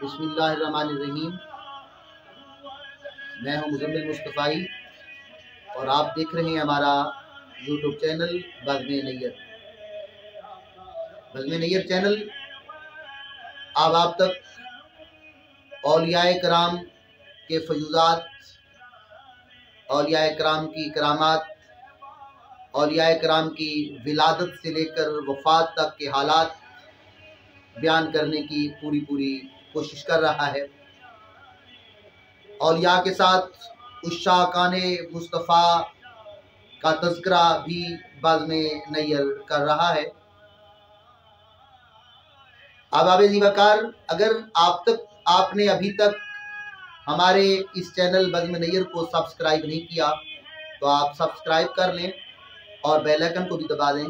بسم اللہ الرحمن الرحیم۔ میں ہوں مزمل مصطفی اور آپ دیکھ رہے ہیں ہمارا یوٹیوب چینل بزم نیر۔ بزم نیر چینل آپ تک اولیاء کرام کے فیوضات، اولیاء کرام کی کرامات، اولیاء کرام کی ولادت سے لے کر وفات تک کے حالات بیان کرنے کی پوری کوشش کر رہا ہے۔ اولیاء کے ساتھ عشاقان مصطفیٰ کا تذکرہ بھی بزم نیر کر رہا ہے۔ احباب ذی وقار، اگر آپ نے ابھی تک ہمارے اس چینل بزم نیر کو سبسکرائب نہیں کیا تو آپ سبسکرائب کر لیں اور بیل آئیکن کو بھی دبا دیں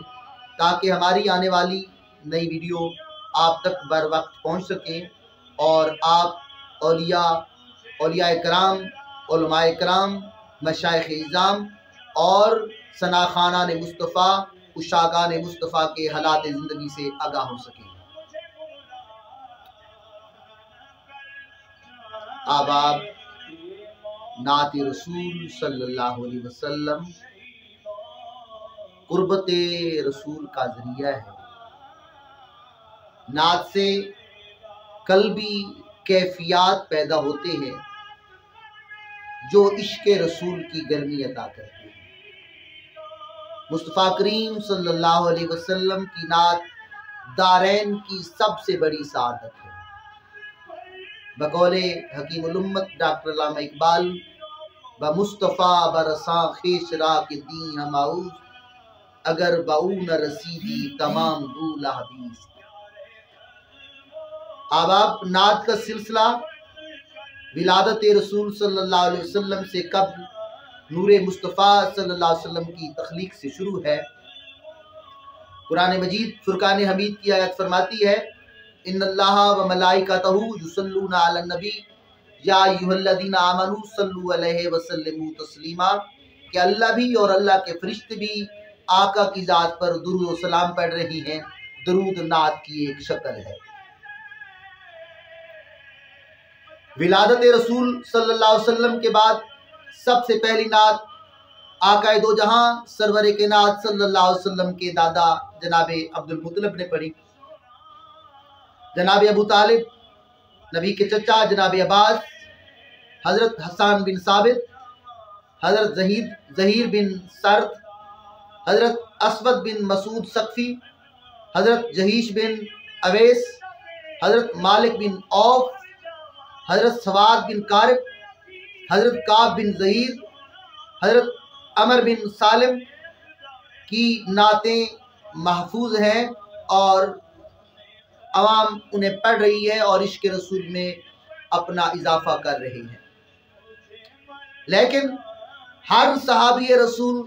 تاکہ ہماری آنے والی نئی ویڈیو آپ تک بر وقت پہنچ سکیں اور آپ اولیاء کرام، علماء کرام، مشائخ اعظام اور ثنا خوانان مصطفیٰ، عشاقان مصطفیٰ کے حالات زندگی سے آگاہ ہو سکیں۔ آباب نعت رسول صلی اللہ علیہ وسلم قربت رسول کا ذریعہ ہے۔ نعت سے قلبی کیفیات پیدا ہوتے ہیں جو عشق رسول کی گرمی عطا کرتے ہیں۔ مصطفیٰ کریم صلی اللہ علیہ وسلم کی نعت دارین کی سب سے بڑی سعادت ہے۔ بقول حکیم الامت ڈاکٹر علامہ اقبال، بمصطفیٰ برساں خیش را کے دین ہماؤز، اگر باؤ نہ رسیدی تمام دول حدیث۔ آباب نعت کا سلسلہ ولادت رسول صلی اللہ علیہ وسلم سے قبل نور مصطفیٰ صلی اللہ علیہ وسلم کی تخلیق سے شروع ہے۔ قرآن مجید فرقان حمید کی آیت فرماتی ہے، ان اللہ و ملائکتہ یصلون علی النبی یا ایھا الذین آمنوا صلوا علیہ وسلموا تسلیما، کہ اللہ بھی اور اللہ کے فرشتے بھی آقا کی ذات پر درود و سلام پڑھ رہی ہیں۔ درود نعت کی ایک شکل ہے۔ ولادت رسول صلی اللہ علیہ وسلم کے بعد سب سے پہلی نعت آقا دو جہاں سرور کائنات صلی اللہ علیہ وسلم کے دادا جناب عبد المطلب نے پڑھی۔ جناب ابو طالب، نبی کے چچا جناب عباس، حضرت حسان بن ثابت، حضرت زہیر بن سرد، حضرت اسود بن مسعود ثقفی، حضرت جہیش بن اویس، حضرت مالک بن عوف، حضرت سواد بن قارب، حضرت کعب بن زہیر، حضرت عمر بن سالم کی نعتیں محفوظ ہیں اور عوام انہیں پڑھ رہی ہے اور عشق رسول میں اپنا اضافہ کر رہے ہیں۔ لیکن ہر صحابی رسول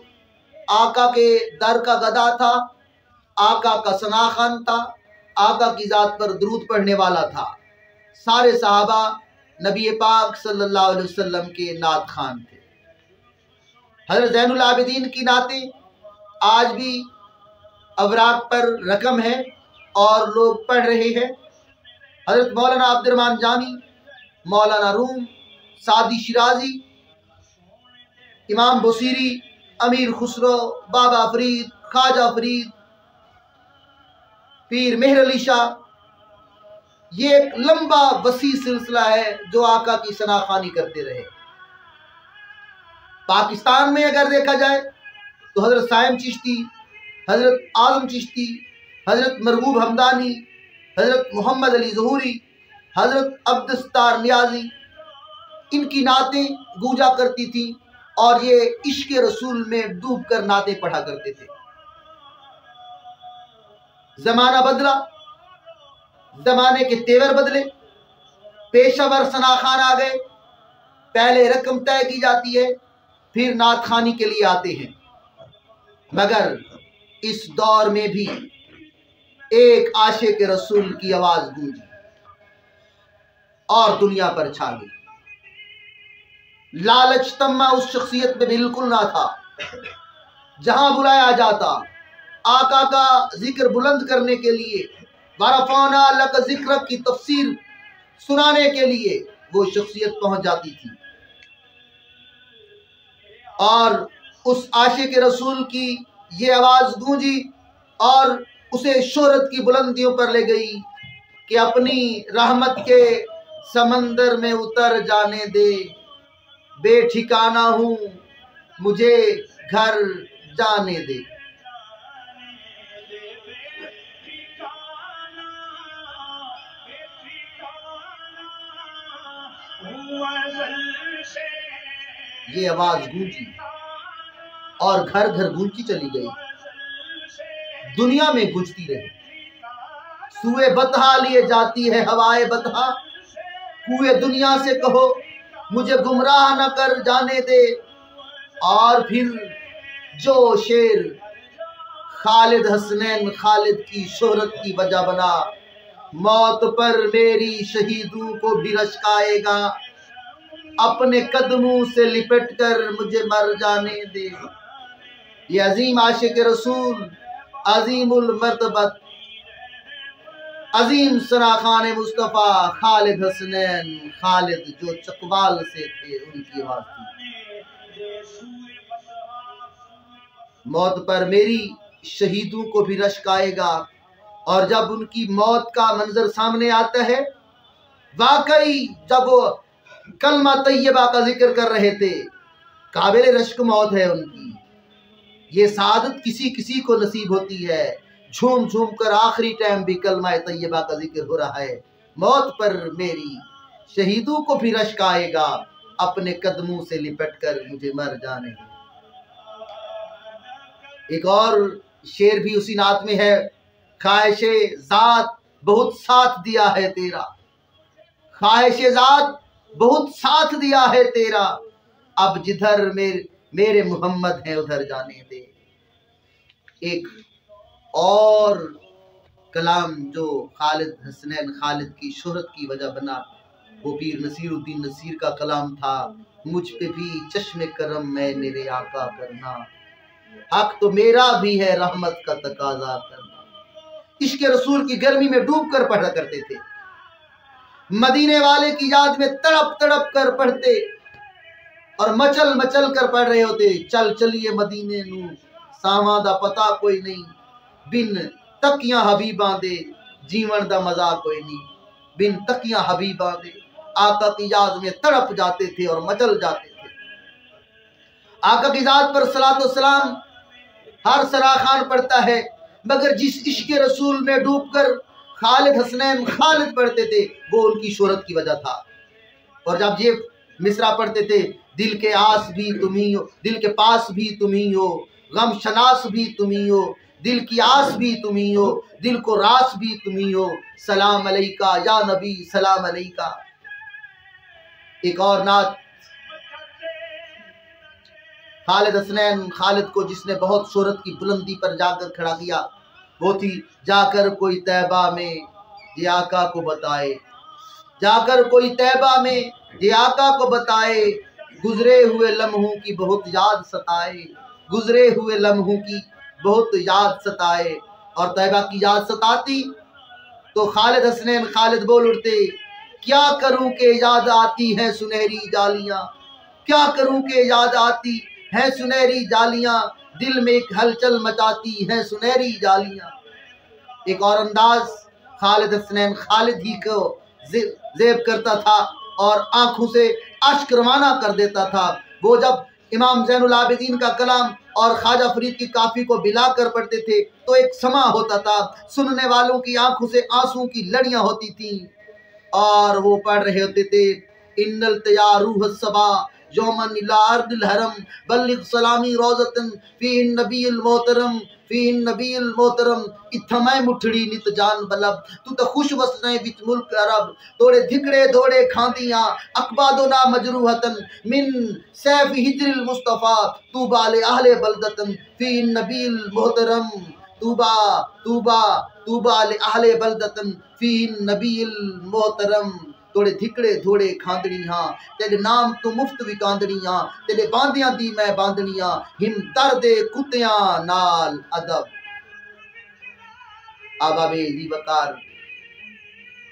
آقا کے در کا گدا تھا، آقا کا ثنا خوان تھا، آقا کی ذات پر درود پڑھنے والا تھا۔ سارے صحابہ نبی پاک صلی اللہ علیہ وسلم کے نعت خوان تھے۔ حضرت زین العابدین کی نعتیں آج بھی اوراق پر رقم ہیں اور لوگ پڑھ رہے ہیں۔ حضرت مولانا عبد الرحمن جامی، مولانا روم، سعدی شیرازی، امام بصیری، امیر خسرو، بابا فرید، خواجہ فرید، پیر مہر علی شاہ، یہ ایک لمبا وسیع سلسلہ ہے جو آقا کی ثنا خوانی کرتے رہے۔ پاکستان میں اگر دیکھا جائے تو حضرت سائم چشتی، حضرت اعظم چشتی، حضرت مرغوب ہمدانی، حضرت محمد علی ظہوری، حضرت عبدالستار نیازی، ان کی نعتیں گونجا کرتی تھیں اور یہ عشق رسول میں ڈوب کر نعتیں پڑھا کرتے تھے۔ زمانہ بدلا، زمانے کے تیور بدلے، پیشہ ور ثنا خوان آ گئے۔ پہلے رقم طے کی جاتی ہے، پھر نعت خوانی کے لیے آتے ہیں، مگر اس دور میں بھی ایک عاشق رسول کی آواز گونجی اور دنیا پر چھا گئی۔ لالچ تمہ اس شخصیت میں بالکل نہ تھا۔ جہاں بلایا جاتا آقا کا ذکر بلند کرنے کے لیے، وَرَفَعْنَا لَكَ ذِكْرَكَ کی تفسیر سنانے کے لیے وہ شخصیت پہنچ جاتی تھی، اور اس عاشق رسول کی یہ آواز گونجی اور اسے شہرت کی بلندیوں پر لے گئی کہ اپنی رحمت کے سمندر میں اتر جانے دے، بے ٹھکانہ ہوں مجھے گھر جانے دے۔ یہ آواز گونجی اور گھر گھر گونجتی چلی گئی، دنیا میں گونجتی رہی۔ سوئے بطحا لیے جاتی ہے ہوائے بطحا، کوئے دنیا سے کہو مجھے گمراہ نہ کر جانے دے۔ اور پھر جو شیر خالد حسنین خالد کی شہرت کی وجہ بنا، موت پر میری شہیدوں کو بھی رشکائے گا، اپنے قدموں سے لپٹ کر مجھے مر جانے دے۔ یہ عظیم عاشق رسول، عظیم المرتبت، عظیم سراخان مصطفیٰ خالد حسنین خالد جو چکوال سے تھے، ان کی آواز تھی۔ موت پر میری شہیدوں کو بھی رشک آئے گا، اور جب ان کی موت کا منظر سامنے آتا ہے، واقعی جب وہ کلمہ طیبہ کا ذکر کر رہے تھے، قابل رشک موت ہے ان کی۔ یہ سعادت کسی کسی کو نصیب ہوتی ہے، جھوم جھوم کر آخری ٹائم بھی کلمہ طیبہ کا ذکر ہو رہا ہے۔ موت پر میری شہیدوں کو بھی رشک آئے گا، اپنے قدموں سے لپٹ کر مجھے مر جانے دے۔ ایک اور شعر بھی اسی نعت میں ہے، خواہش ذات بہت ساتھ دیا ہے تیرا، خواہش ذات بہت ساتھ دیا ہے تیرا، اب جدھر میرے محمد ہیں ادھر جانے دے۔ ایک اور کلام جو خالد حسنین خالد کی شہرت کی وجہ بنا، وہ پیر نصیر الدین نصیر کا کلام تھا، مجھ پہ بھی چشم کرم میں میرے آقا کرنا، حق تو میرا بھی ہے رحمت کا تقاضا کرنا۔ عشق رسول کی گرمی میں ڈوب کر پڑھا کرتے تھے، مدینے والے کی یاد میں تڑپ تڑپ کر پڑھتے، اور مچل مچل کر پڑھ رہے ہوتے۔ چل چلیے مدینے نو ساواں دا پتا کوئی نہیں، بن تکیاں حبیباں دے جیون دا مزہ کوئی نہیں، بن تکیاں حبیباں دے۔ آقا کی یاد میں تڑپ جاتے تھے اور مچل جاتے تھے۔ آقا کی ذات پر صلاۃ و سلام ہر سراخان پڑھتا ہے، مگر جس عشق رسول میں ڈوب کر خالد حسنین خالد پڑھتے تھے، وہ ان کی شہرت کی وجہ تھا۔ اور جب یہ مصرع پڑھتے تھے، دل کے آس بھی تمہیں ہو، دل کے پاس بھی تمہیں ہو، غم شناس بھی تمہیں ہو، دل کی آس بھی تمہیں ہو، دل کو راس بھی تمہیں ہو، سلام علیکہ یا نبی سلام علیکہ۔ ایک اور نعت خالد حسنین خالد کو جس نے بہت شہرت کی بلندی پر جا کر کھڑا کیا، وہ تھی جا کر کوئی طیبہ میں یہ آقا کو بتائے، جا کر کوئی طیبہ میں یہ آقا کو بتائے، گزرے ہوئے لمحوں کی بہت یاد ستائے، گزرے ہوئے لمحوں کی بہت یاد ستائے۔ اور طیبہ کی یاد ستاتی تو خالد حسنین خالد بول اٹھتے، کیا کروں کہ یاد آتی ہیں سنہری جالیاں، کیا کروں کہ یاد آتی ہیں سنہری جالیاں، دل میں ایک ہلچل مچاتی ہیں سنہری جالیاں۔ ایک اور انداز خالد حسنین خالد ہی کو زیب کرتا تھا اور آنکھوں سے اشک روانہ کر دیتا تھا۔ وہ جب امام زین العابدین کا کلام اور خواجہ فرید کی کافی کو ملا کر پڑھتے تھے تو ایک سما ہوتا تھا، سننے والوں کی آنکھوں سے آنسوں کی لڑیاں ہوتی تھیں، اور وہ پڑھ رہے ہوتے تھے، ان التیا روح الصبا یومن الى ارض الحرم بلغ سلامی روزتن فی النبی المحترم فی النبی المحترم، اتھمے مٹھڑی نت جان بلب تو تے خوش وسنے وچ ملک عرب، توڑے دھکڑے دوڑے کھاندیاں اقبادنا مجروحتن من سیف ہجر المصطفیٰ طوبى لأہل بلدتن فی النبی المحترم، طوبى طوبى طوبى لأہل بلدتن فی النبی المحترم۔ توڑے دھکڑے دھوڑے کھاندڑیاں تیرے نام تو مفت وکاندڑیاں، تیرے باندیاں دی میں باندڑیاں، ہم درد کتیاں نال ادب۔ آبا بے دی وقار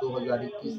2021